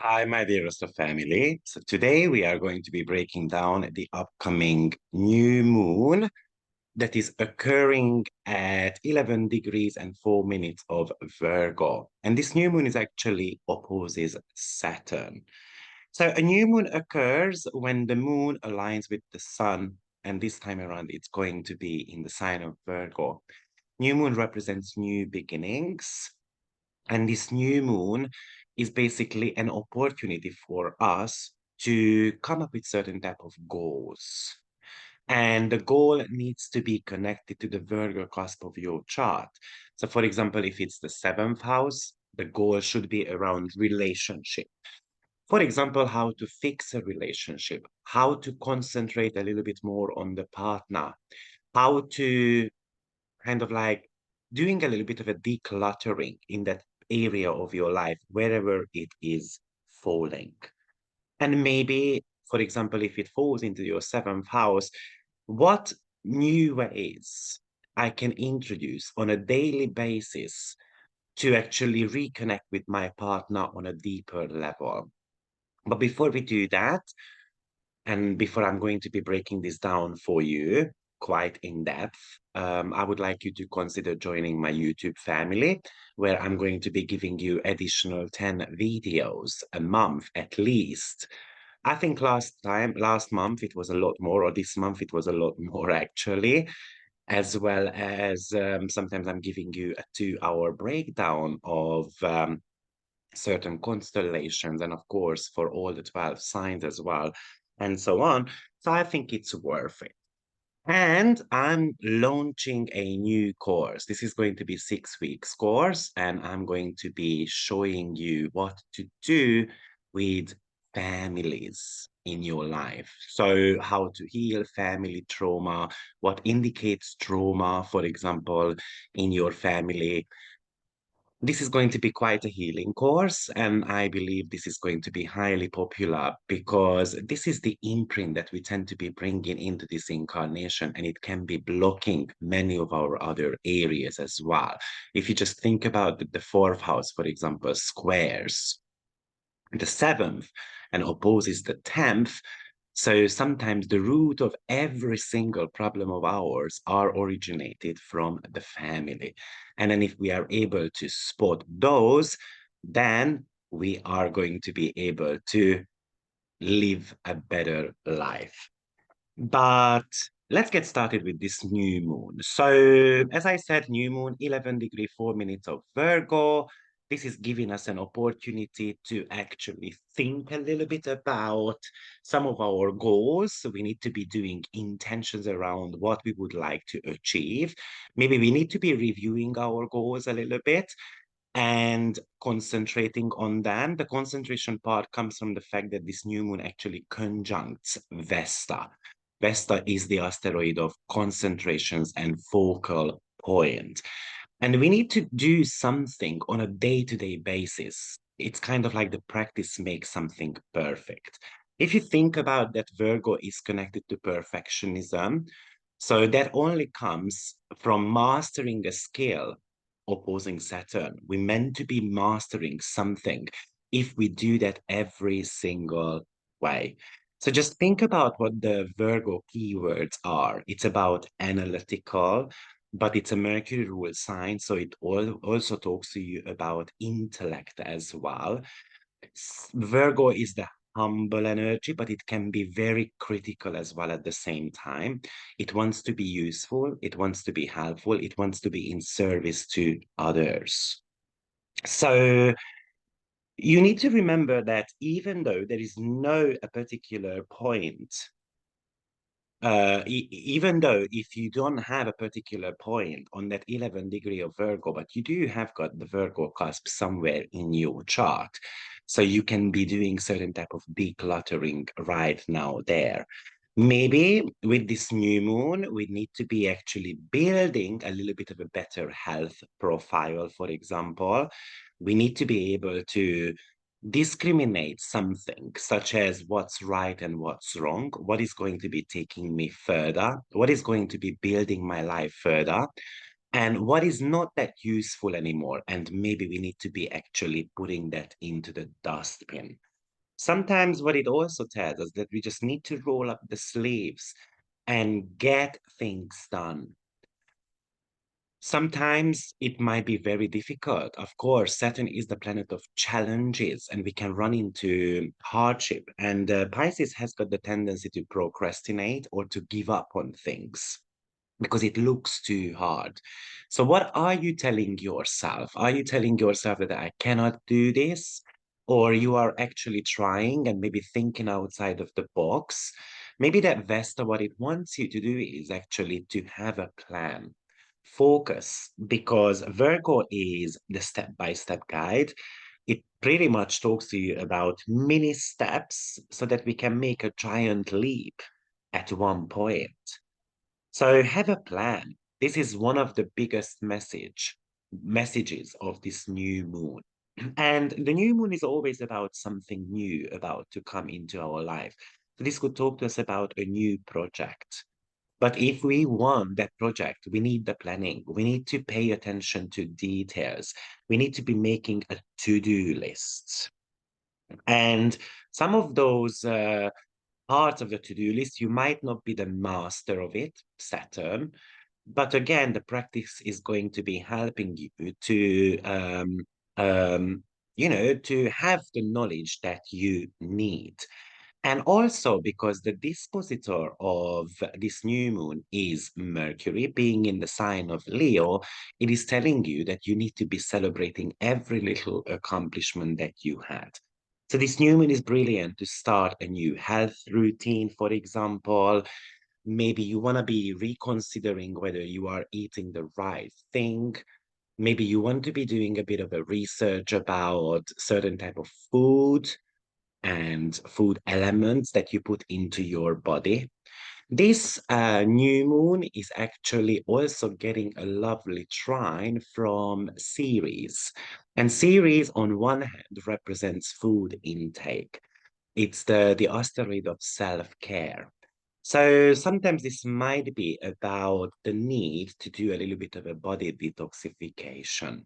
Hi, my dearest of family. So today we are going to be breaking down the upcoming new moon that is occurring at 11 degrees and 4 minutes of Virgo. And this new moon is actually opposes Saturn. So a new moon occurs when the moon aligns with the sun, and this time around it's going to be in the sign of Virgo. New moon represents new beginnings, and this new moon is basically an opportunity for us to come up with certain type of goals. And the goal needs to be connected to the Virgo cusp of your chart. So for example, if it's the seventh house, the goal should be around relationship. For example, how to fix a relationship, how to concentrate a little bit more on the partner, how to kind of like doing a little bit of a decluttering in that area of your life, wherever it is falling. And maybe, for example, if it falls into your seventh house, what new ways I can introduce on a daily basis to actually reconnect with my partner on a deeper level. But before we do that, and before I'm going to be breaking this down for you quite in depth, I would like you to consider joining my YouTube family, where I'm going to be giving you additional 10 videos a month at least. I think last month it was a lot more, or this month it was a lot more actually, as well as sometimes I'm giving you a 2 hour breakdown of certain constellations, and of course for all the 12 signs as well, and so on. So I think it's worth it. And I'm launching a new course. This is going to be 6 weeks course, and I'm going to be showing you what to do with families in your life. So how to heal family trauma, what indicates trauma, for example, in your family. This is going to be quite a healing course, and I believe this is going to be highly popular because this is the imprint that we tend to be bringing into this incarnation, and it can be blocking many of our other areas as well. If you just think about the fourth house, for example, squares the seventh and opposes the 10th. So sometimes the root of every single problem of ours are originated from the family. And then if we are able to spot those, then we are going to be able to live a better life. But let's get started with this new moon. So, as I said, new moon, 11 degree, 4 minutes of Virgo. This is giving us an opportunity to actually think a little bit about some of our goals. So we need to be doing intentions around what we would like to achieve. Maybe we need to be reviewing our goals a little bit and concentrating on them. The concentration part comes from the fact that this new moon actually conjuncts Vesta. Vesta is the asteroid of concentrations and focal point. And we need to do something on a day-to-day basis. It's kind of like the practice makes something perfect. If you think about that, Virgo is connected to perfectionism. So that only comes from mastering a skill opposing Saturn. We're meant to be mastering something if we do that every single way. So just think about what the Virgo keywords are. It's about analytical, but it's a Mercury rule sign. So it also talks to you about intellect as well. Virgo is the humble energy, but it can be very critical as well at the same time. It wants to be useful, it wants to be helpful, it wants to be in service to others. So you need to remember that even though there is no a particular point, even though if you don't have a particular point on that 11 degree of Virgo, but you do have got the Virgo cusp somewhere in your chart. So you can be doing certain type of decluttering right now there. Maybe with this new moon, we need to be actually building a little bit of a better health profile, for example. We need to be able to discriminate something, such as what's right and what's wrong, what is going to be taking me further, what is going to be building my life further, and what is not that useful anymore. And maybe we need to be actually putting that into the dustbin. Sometimes what it also tells us that we just need to roll up the sleeves and get things done. Sometimes it might be very difficult. Of course, Saturn is the planet of challenges, and we can run into hardship. And Pisces has got the tendency to procrastinate or to give up on things because it looks too hard. So, what are you telling yourself? Are you telling yourself that I cannot do this? Or you are actually trying and maybe thinking outside of the box? Maybe that Vesta, what it wants you to do is actually to have a plan. Focus, because Virgo is the step-by-step guide. It pretty much talks to you about mini steps so that we can make a giant leap at one point. So have a plan. This is one of the biggest messages of this new moon. And the new moon is always about something new about to come into our life. So this could talk to us about a new project. But if we want that project, we need the planning. We need to pay attention to details. We need to be making a to-do list. And some of those parts of the to-do list, you might not be the master of it, Saturn, but again, the practice is going to be helping you to, to have the knowledge that you need. And also because the dispositor of this new moon is Mercury, being in the sign of Leo, it is telling you that you need to be celebrating every little accomplishment that you had. So this new moon is brilliant to start a new health routine, for example. Maybe you want to be reconsidering whether you are eating the right thing. Maybe you want to be doing a bit of a research about certain type of food and food elements that you put into your body. This new moon is actually also getting a lovely trine from Ceres. And Ceres, on one hand, represents food intake. It's the asteroid of self-care. So sometimes this might be about the need to do a little bit of a body detoxification.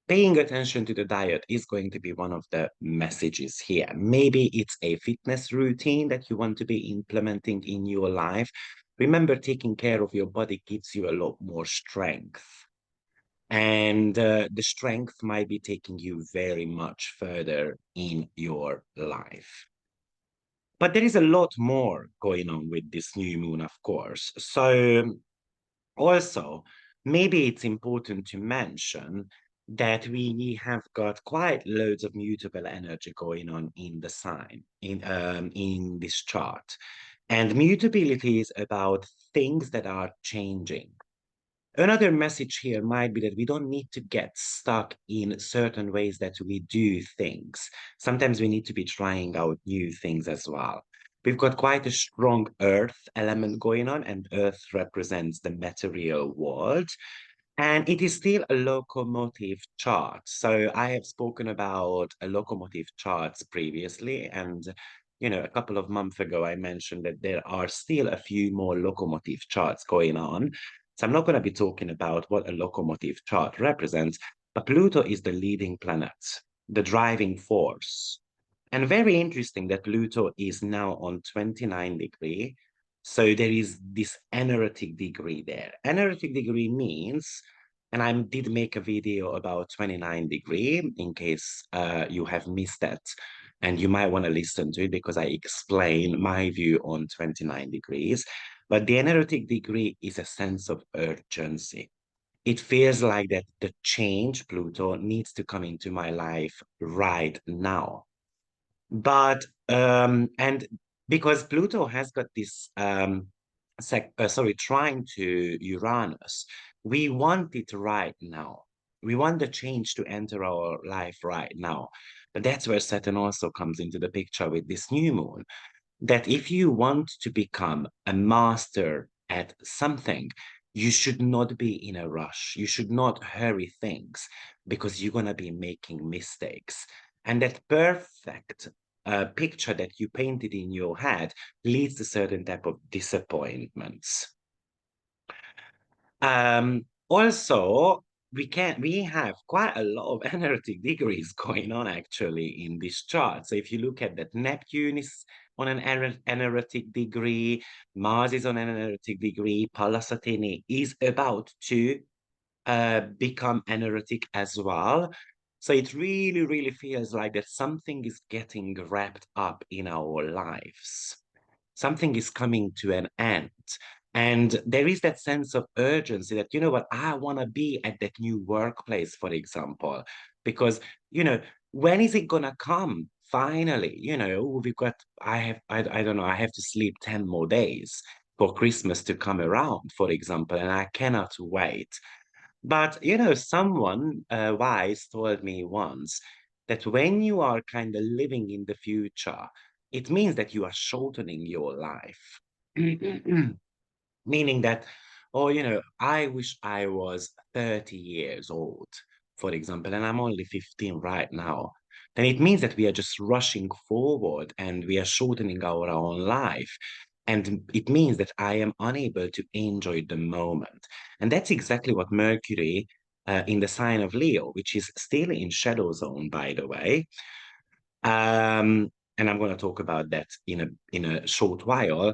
Paying attention to the diet is going to be one of the messages here. Maybe it's a fitness routine that you want to be implementing in your life. Remember, taking care of your body gives you a lot more strength. And the strength might be taking you very much further in your life. But there is a lot more going on with this new moon, of course. So also, maybe it's important to mention that we have got quite loads of mutable energy going on in the sign, in this chart. And mutability is about things that are changing. Another message here might be that we don't need to get stuck in certain ways that we do things. Sometimes we need to be trying out new things as well. We've got quite a strong earth element going on, and earth represents the material world. And it is still a locomotive chart. So I have spoken about a locomotive charts previously, and a couple of months ago, I mentioned that there are still a few more locomotive charts going on. So I'm not going to be talking about what a locomotive chart represents, but Pluto is the leading planet, the driving force. And very interesting that Pluto is now on 29 degree. So there is this energetic degree there. Energetic degree means, and I did make a video about 29 degree in case you have missed that. And you might want to listen to it because I explain my view on 29 degrees. But the energetic degree is a sense of urgency. It feels like that the change, Pluto, needs to come into my life right now. But and because Pluto has got this trying to Uranus, we want it right now. We want the change to enter our life right now. But that's where Saturn also comes into the picture with this new moon, that if you want to become a master at something, you should not be in a rush. You should not hurry things because you're going to be making mistakes. And that perfect picture that you painted in your head leads to certain type of disappointments. Also, we have quite a lot of energetic degrees going on actually in this chart. So if you look at that, Neptune is on an energetic degree, Mars is on an energetic degree, Pallas Athene is about to become energetic as well. So it really, really feels like that something is getting wrapped up in our lives. Something is coming to an end. And there is that sense of urgency that, you know what, I want to be at that new workplace, for example, because, you know, when is it going to come? Finally, you know, we've got, I don't know, I have to sleep 10 more days for Christmas to come around, for example, and I cannot wait. But, you know, someone wise told me once that when you are kind of living in the future, it means that you are shortening your life. Meaning that, oh, you know, I wish I was 30 years old, for example, and I'm only 15 right now. Then it means that we are just rushing forward and we are shortening our own life. And it means that I am unable to enjoy the moment. And that's exactly what Mercury in the sign of Leo, which is still in shadow zone, by the way. And I'm going to talk about that in a short while.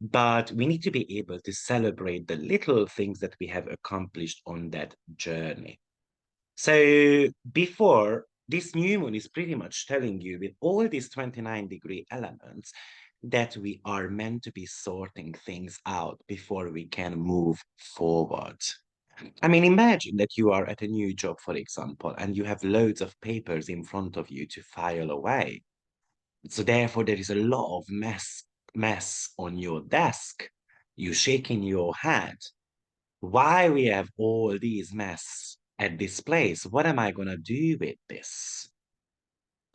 But we need to be able to celebrate the little things that we have accomplished on that journey. So before this new moon is pretty much telling you with all these 29-degree elements that we are meant to be sorting things out before we can move forward. I mean, imagine that you are at a new job, for example, and you have loads of papers in front of you to file away. So therefore, there is a lot of mess on your desk. You shaking your head. Why we have all these mess at this place? What am I gonna do with this?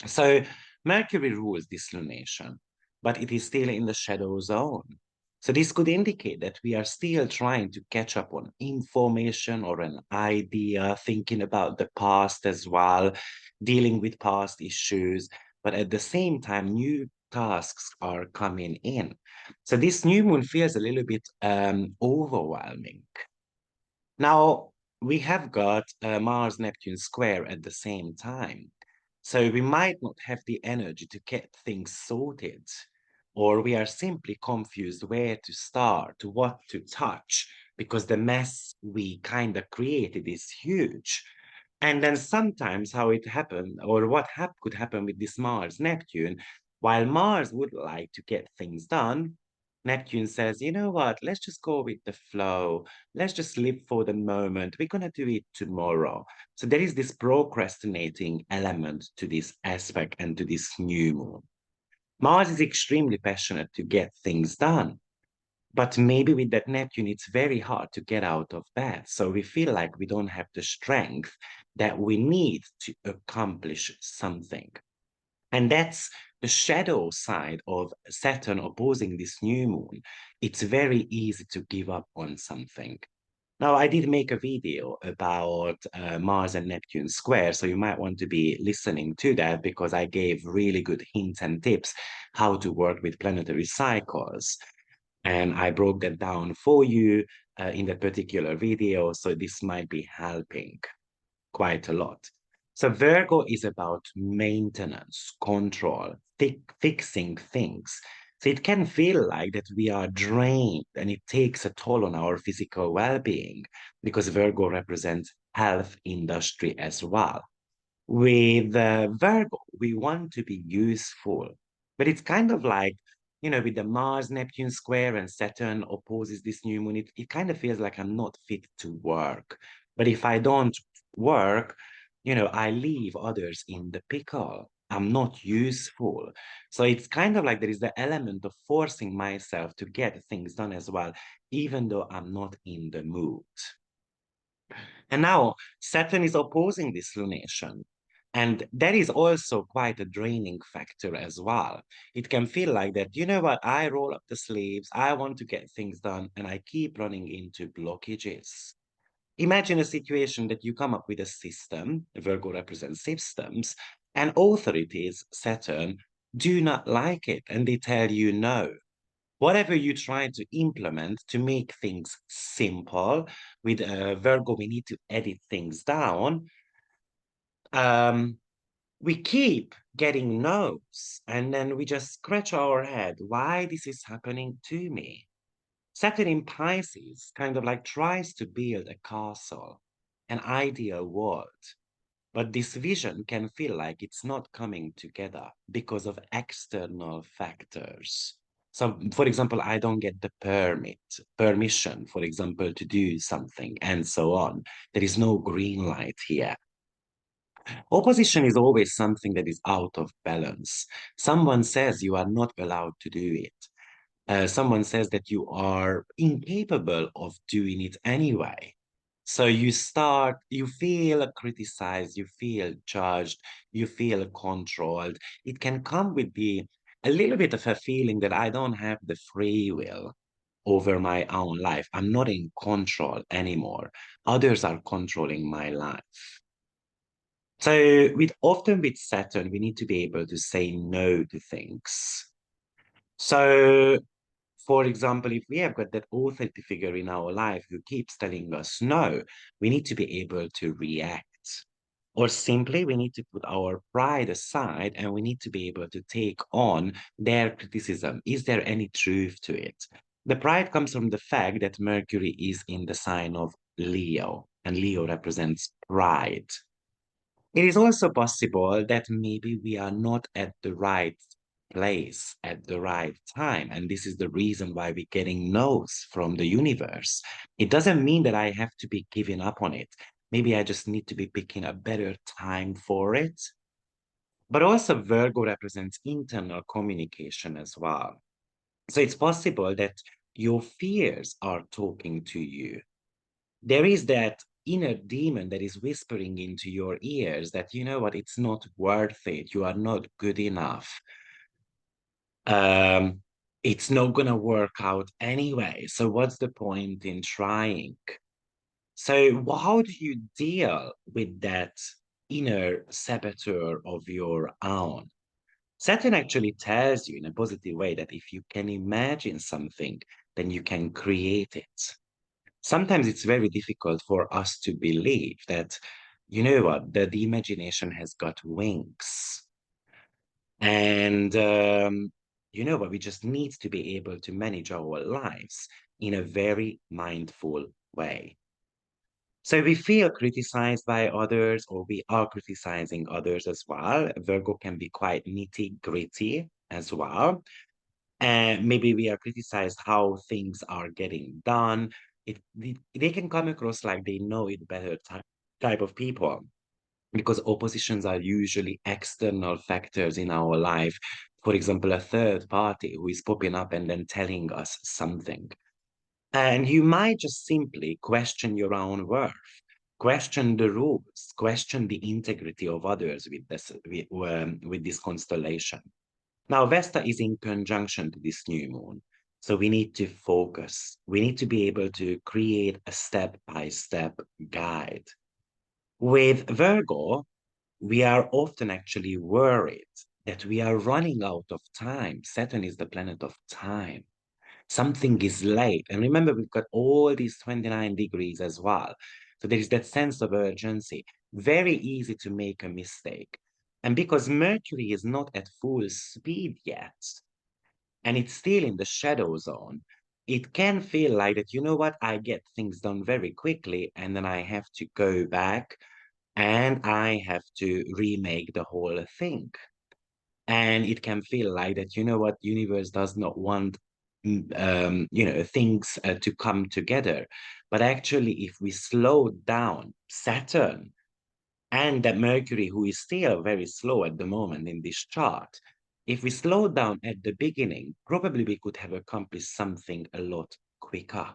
So Mercury rules this lunation, but it is still in the shadow zone. So this could indicate that we are still trying to catch up on information or an idea, thinking about the past as well, dealing with past issues, but at the same time, new tasks are coming in. So this new moon feels a little bit overwhelming. Now, we have got Mars Neptune square at the same time. So we might not have the energy to get things sorted, or we are simply confused where to start, what to touch, because the mess we kind of created is huge. And then sometimes how it happened, or what could happen with this Mars Neptune, while Mars would like to get things done, Neptune says, you know what, let's just go with the flow. Let's just live for the moment. We're going to do it tomorrow. So there is this procrastinating element to this aspect and to this new moon. Mars is extremely passionate to get things done. But maybe with that Neptune, it's very hard to get out of bed. So we feel like we don't have the strength that we need to accomplish something. And that's the shadow side of Saturn opposing this new moon. It's very easy to give up on something. Now, I did make a video about Mars and Neptune square, so you might want to be listening to that because I gave really good hints and tips how to work with planetary cycles. And I broke that down for you in that particular video, so this might be helping quite a lot. So Virgo is about maintenance, control, fixing things. So it can feel like that we are drained and it takes a toll on our physical well-being because Virgo represents health industry as well. With Virgo, we want to be useful, but it's kind of like, you know, with the Mars Neptune square and Saturn opposes this new moon, it kind of feels like I'm not fit to work. But if I don't work, you know, I leave others in the pickle. I'm not useful. So it's kind of like there is the element of forcing myself to get things done as well, even though I'm not in the mood. And now Saturn is opposing this lunation. And that is also quite a draining factor as well. It can feel like that, you know what, I roll up the sleeves, I want to get things done, and I keep running into blockages. Imagine a situation that you come up with a system, Virgo represents systems, and authorities, Saturn, do not like it, and they tell you no. Whatever you try to implement to make things simple, with Virgo, we need to edit things down. Um, we keep getting no's, and then we just scratch our head why this is happening to me. Saturn in Pisces kind of like tries to build a castle, an ideal world, but this vision can feel like it's not coming together because of external factors. So, for example, I don't get the permission, for example, to do something, and so on. There is no green light here. Opposition is always something that is out of balance. Someone says you are not allowed to do it. Someone says that you are incapable of doing it anyway. So you feel criticized, you feel judged, you feel controlled. It can come with a little bit of a feeling that I don't have the free will over my own life. I'm not in control anymore. Others are controlling my life. So often with Saturn, we need to be able to say no to things. So, for example, if we have got that authority figure in our life who keeps telling us no, we need to be able to react. Or simply, we need to put our pride aside and we need to be able to take on their criticism. Is there any truth to it? The pride comes from the fact that Mercury is in the sign of Leo, and Leo represents pride. It is also possible that maybe we are not at the right place at the right time. And this is the reason why we're getting no's from the universe. It doesn't mean that I have to be giving up on it. Maybe I just need to be picking a better time for it. But also, Virgo represents internal communication as well. So it's possible that your fears are talking to you. There is that inner demon that is whispering into your ears that, you know what, it's not worth it. You are not good enough. Um, it's not going to work out anyway. So what's the point in trying? So how do you deal with that inner saboteur of your own? Saturn actually tells you in a positive way that if you can imagine something, then you can create it. Sometimes it's very difficult for us to believe that, you know what, the imagination has got wings. And you know what, we just need to be able to manage our lives in a very mindful way. So we feel criticized by others, or we are criticizing others as well. Virgo can be quite nitty gritty as well. And maybe we are criticized how things are getting done. They can come across like they know it better type of people, because oppositions are usually external factors in our life. For example, a third party who is popping up and then telling us something. And you might just simply question your own worth, question the rules, question the integrity of others with this constellation. Now, Vesta is in conjunction to this new moon. So we need to focus. We need to be able to create a step-by-step guide. With Virgo, we are often actually worried that we are running out of time. Saturn is the planet of time. Something is late. And remember, we've got all these 29 degrees as well. So there is that sense of urgency. Very easy to make a mistake. And because Mercury is not at full speed yet, and it's still in the shadow zone, it can feel like that, you know what, I get things done very quickly, and then I have to go back and I have to remake the whole thing. And it can feel like that, you know what, universe does not want things to come together. But actually, if we slow down Saturn and that Mercury, who is still very slow at the moment in this chart, if we slow down at the beginning, probably we could have accomplished something a lot quicker.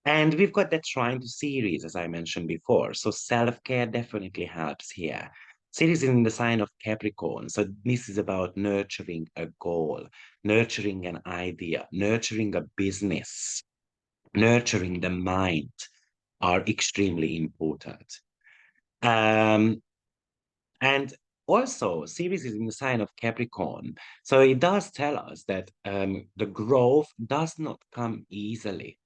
And we've got that Trine to series, as I mentioned before. So self-care definitely helps here. Series is in the sign of Capricorn. So this is about nurturing a goal, nurturing an idea, nurturing a business, nurturing the mind are extremely important. Um, and Also, Ceres is in the sign of Capricorn. So it does tell us that the growth does not come easily.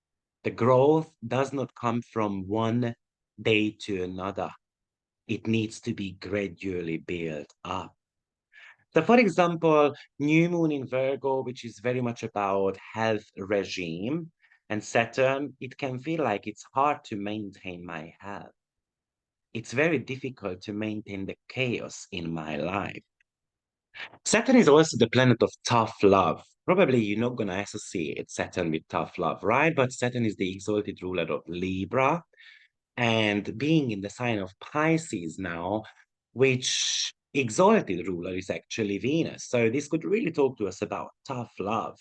The growth does not come from one day to another. It needs to be gradually built up. So, for example, new moon in Virgo, which is very much about health regime, and Saturn, it can feel like it's hard to maintain my health. It's very difficult to maintain the chaos in my life. Saturn is also the planet of tough love. Probably you're not going to associate Saturn with tough love, right? But Saturn is the exalted ruler of Libra, and being in the sign of Pisces now, which exalted ruler is actually Venus. So this could really talk to us about tough love.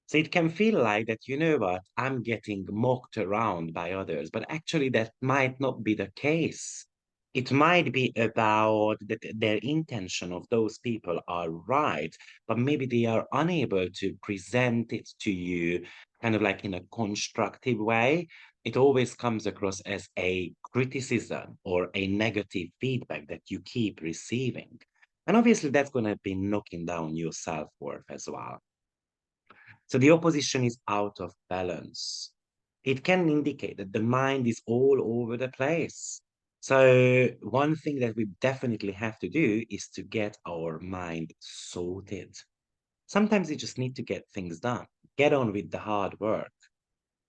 So it can feel like that, you know what, I'm getting mocked around by others, but actually that might not be the case. It might be about that their intention of those people are right, but maybe they are unable to present it to you kind of like in a constructive way. It always comes across as a criticism or a negative feedback that you keep receiving. And obviously that's going to be knocking down your self-worth as well. So the opposition is out of balance. It can indicate that the mind is all over the place. So one thing that we definitely have to do is to get our mind sorted. Sometimes you just need to get things done, get on with the hard work.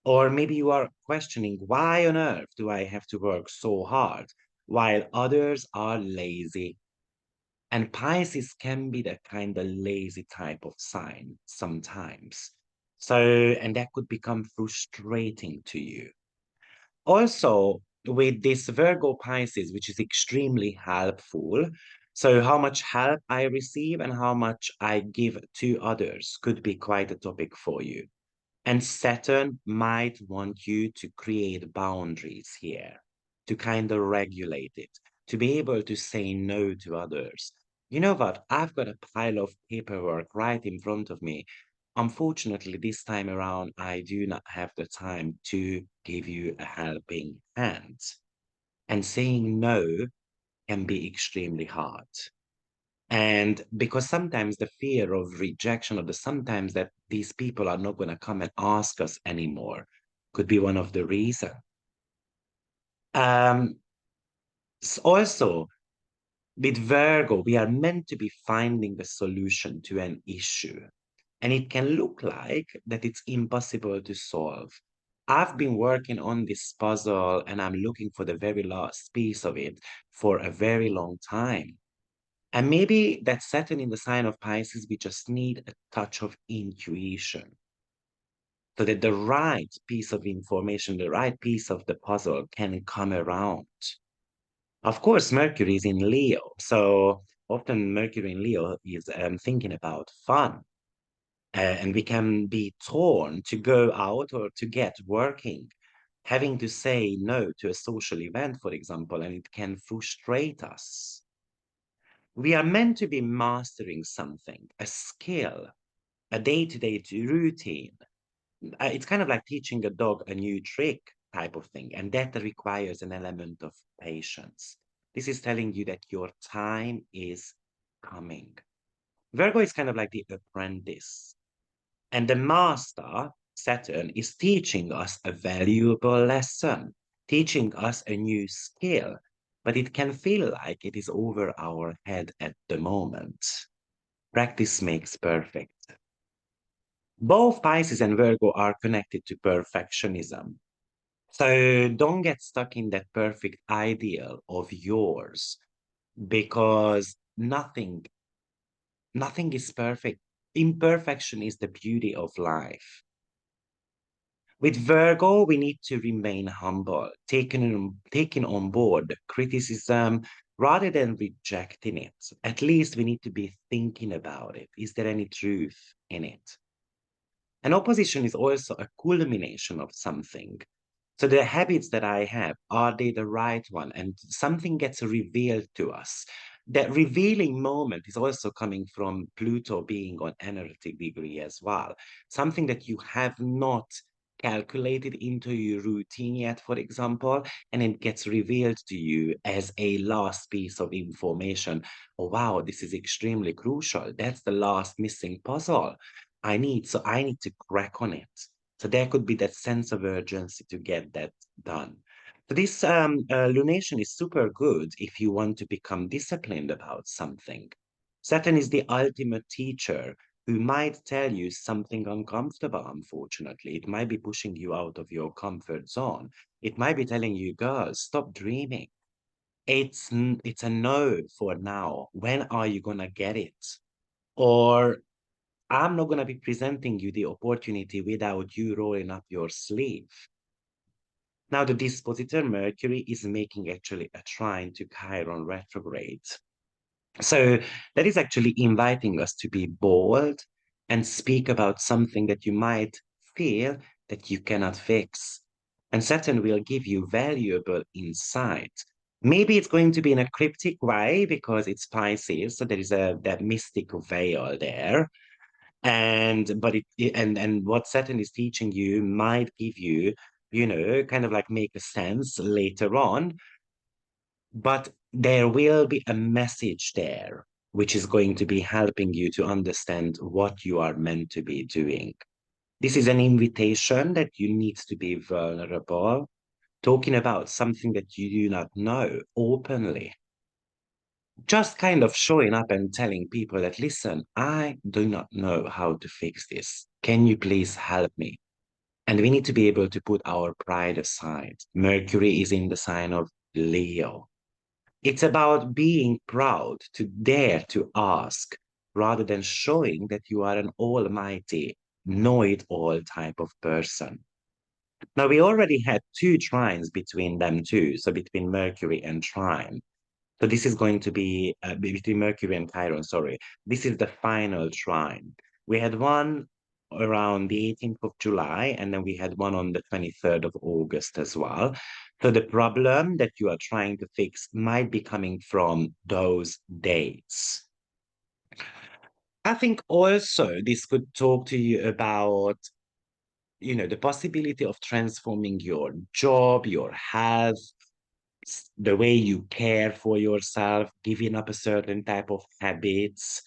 Or maybe you are questioning, why on earth do I have to work so hard while others are lazy? And Pisces can be the kind of lazy type of sign sometimes. So, and that could become frustrating to you. Also, with this Virgo Pisces, which is extremely helpful. So, how much help I receive and how much I give to others could be quite a topic for you. And Saturn might want you to create boundaries here, to kind of regulate it, to be able to say no to others. You know what? I've got a pile of paperwork right in front of me. Unfortunately, this time around, I do not have the time to give you a helping hand. And saying no can be extremely hard. And because sometimes the fear of rejection or the sometimes that these people are not going to come and ask us anymore could be one of the reasons. Um, Also, with Virgo, we are meant to be finding the solution to an issue. And it can look like that it's impossible to solve. I've been working on this puzzle and I'm looking for the very last piece of it for a very long time. And maybe that Saturn in the sign of Pisces, we just need a touch of intuition so that the right piece of information, the right piece of the puzzle can come around. Of course, Mercury is in Leo. So often Mercury in Leo is thinking about fun. And we can be torn to go out or to get working, having to say no to a social event, for example, and it can frustrate us. We are meant to be mastering something, a skill, a day-to-day routine. It's kind of like teaching a dog a new trick type of thing, and that requires an element of patience. This is telling you that your time is coming. Virgo is kind of like the apprentice, and the master, Saturn, is teaching us a valuable lesson, teaching us a new skill, but it can feel like it is over our head at the moment. Practice makes perfect. Both Pisces and Virgo are connected to perfectionism. So don't get stuck in that perfect ideal of yours because nothing is perfect. Imperfection is the beauty of life. With Virgo, we need to remain humble, taking on board criticism rather than rejecting it. At least we need to be thinking about it. Is there any truth in it? An opposition is also a culmination of something. So the habits that I have, are they the right one? And something gets revealed to us. That revealing moment is also coming from Pluto being on energetic degree as well. Something that you have not calculated into your routine yet, for example, and it gets revealed to you as a last piece of information. Oh, wow, this is extremely crucial. That's the last missing puzzle. I need to crack on it. So there could be that sense of urgency to get that done. So this lunation is super good if you want to become disciplined about something. Saturn is the ultimate teacher who might tell you something uncomfortable, unfortunately. It might be pushing you out of your comfort zone. It might be telling you, girl, stop dreaming. It's a no for now. When are you gonna get it? Or I'm not gonna be presenting you the opportunity without you rolling up your sleeve. Now, the dispositor Mercury is making actually a trine to Chiron retrograde. So that is actually inviting us to be bold and speak about something that you might feel that you cannot fix. And Saturn will give you valuable insight. Maybe it's going to be in a cryptic way because it's Pisces, so there is that mystic veil there. And but and what Saturn is teaching you might give you, kind of like make a sense later on, but there will be a message there which is going to be helping you to understand what you are meant to be doing. This is an invitation that you need to be vulnerable, talking about something that you do not know openly. Just kind of showing up and telling people that, listen, I do not know how to fix this. Can you please help me? And we need to be able to put our pride aside. Mercury is in the sign of Leo. It's about being proud to dare to ask rather than showing that you are an almighty, know-it-all type of person. Now, we already had two trines between them too, so between Mercury and Trine. So this is going to be between Mercury and Chiron, sorry. This is the final trine. We had one around the 18th of July, and then we had one on the 23rd of August as well. So the problem that you are trying to fix might be coming from those dates. I think also this could talk to you about, the possibility of transforming your job, your health, the way you care for yourself, giving up a certain type of habits.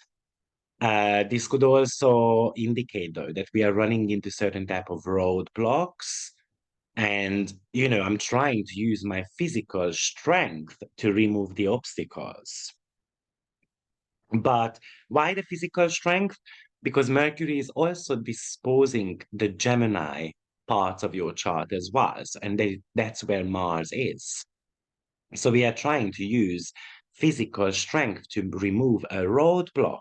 This could also indicate, though, that we are running into certain type of roadblocks. And, I'm trying to use my physical strength to remove the obstacles. But why the physical strength? Because Mercury is also disposing the Gemini parts of your chart as well. And that's where Mars is. So we are trying to use physical strength to remove a roadblock.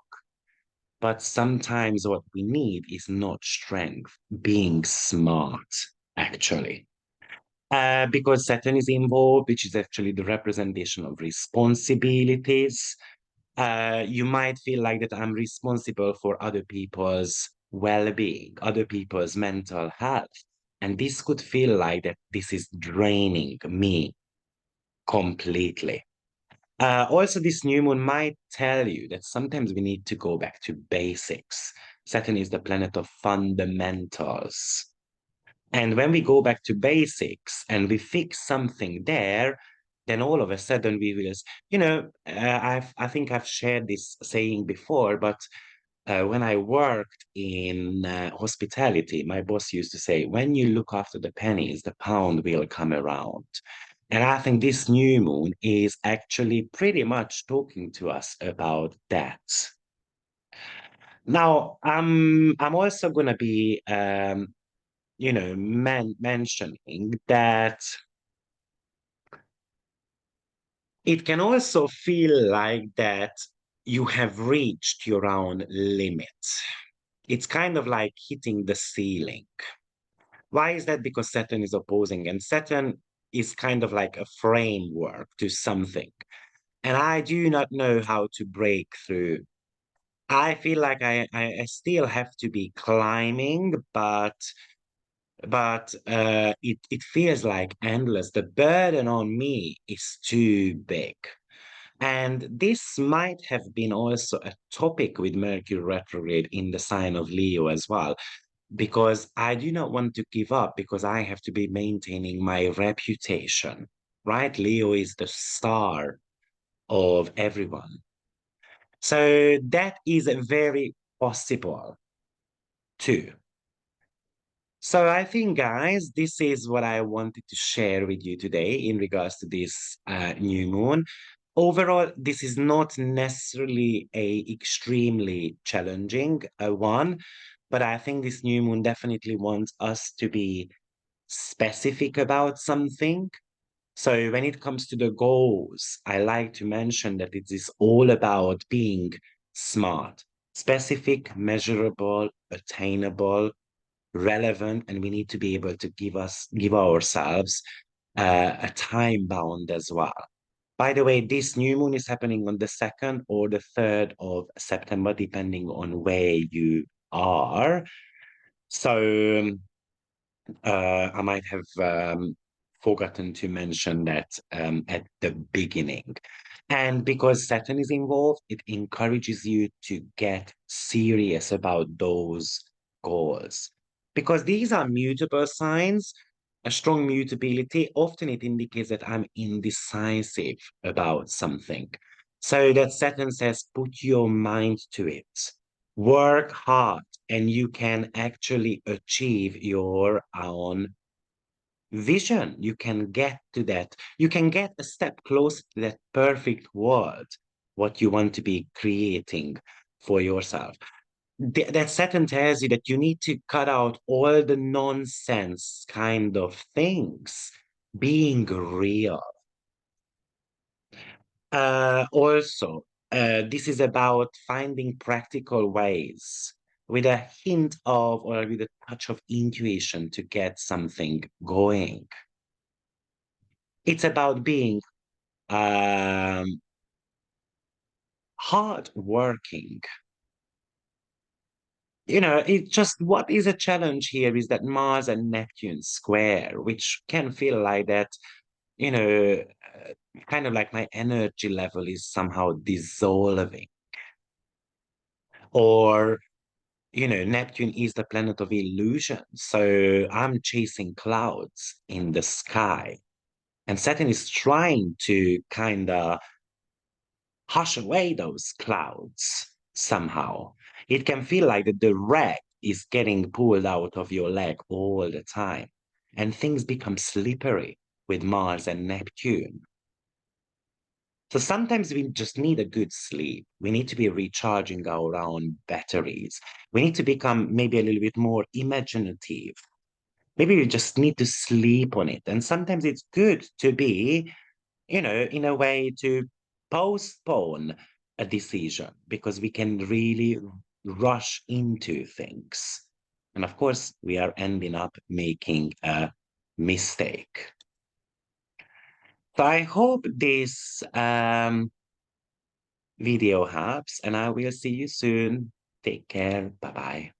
But sometimes what we need is not strength, being smart, actually. Because Saturn is involved, which is actually the representation of responsibilities. You might feel like that I'm responsible for other people's well-being, other people's mental health. And this could feel like that this is draining me completely. Also, this new moon might tell you that sometimes we need to go back to basics. Saturn is the planet of fundamentals. And when we go back to basics and we fix something there, then all of a sudden we will, I think I've shared this saying before, but when I worked in hospitality, my boss used to say, when you look after the pennies, the pound will come around. And I think this new moon is actually pretty much talking to us about that. Now, I'm also going to be, mentioning that it can also feel like that you have reached your own limit. It's kind of like hitting the ceiling. Why is that? Because Saturn is opposing, and Saturn is kind of like a framework to something. And I do not know how to break through. I feel like I still have to be climbing, but it feels like endless. The burden on me is too big. And this might have been also a topic with Mercury retrograde in the sign of Leo as well. because I do not want to give up because I have to be maintaining my reputation, right? Leo is the star of everyone. So that is very possible too. So I think, guys, this is what I wanted to share with you today in regards to this new moon. Overall, this is not necessarily a extremely challenging one, but I think this new moon definitely wants us to be specific about something. So when it comes to the goals, I like to mention that it is all about being smart, specific, measurable, attainable, relevant, and we need to be able to give ourselves a time bound as well. By the way, this new moon is happening on the 2nd or the 3rd of September, depending on where you are. So I might have forgotten to mention that at the beginning. And because Saturn is involved, it encourages you to get serious about those goals. Because these are mutable signs, a strong mutability, often it indicates that I'm indecisive about something. So that Saturn says, put your mind to it, work hard, and you can actually achieve your own vision. You can get to that. You can get a step closer to that perfect world, what you want to be creating for yourself. That Saturn tells you that you need to cut out all the nonsense kind of things, being real. This is about finding practical ways with a hint of or with a touch of intuition to get something going. It's about being um, hard working. It just what is a challenge here is that Mars and Neptune square, which can feel like that, kind of like my energy level is somehow dissolving. Or Neptune is the planet of illusion. So I'm chasing clouds in the sky. And Saturn is trying to kind of hush away those clouds somehow. It can feel like that the rag is getting pulled out of your leg all the time. And things become slippery with Mars and Neptune. So sometimes we just need a good sleep. We need to be recharging our own batteries. We need to become maybe a little bit more imaginative. Maybe we just need to sleep on it. And sometimes it's good to be, in a way to postpone a decision because we can really rush into things. And of course, we are ending up making a mistake. So I hope this video helps, and I will see you soon. Take care. Bye bye.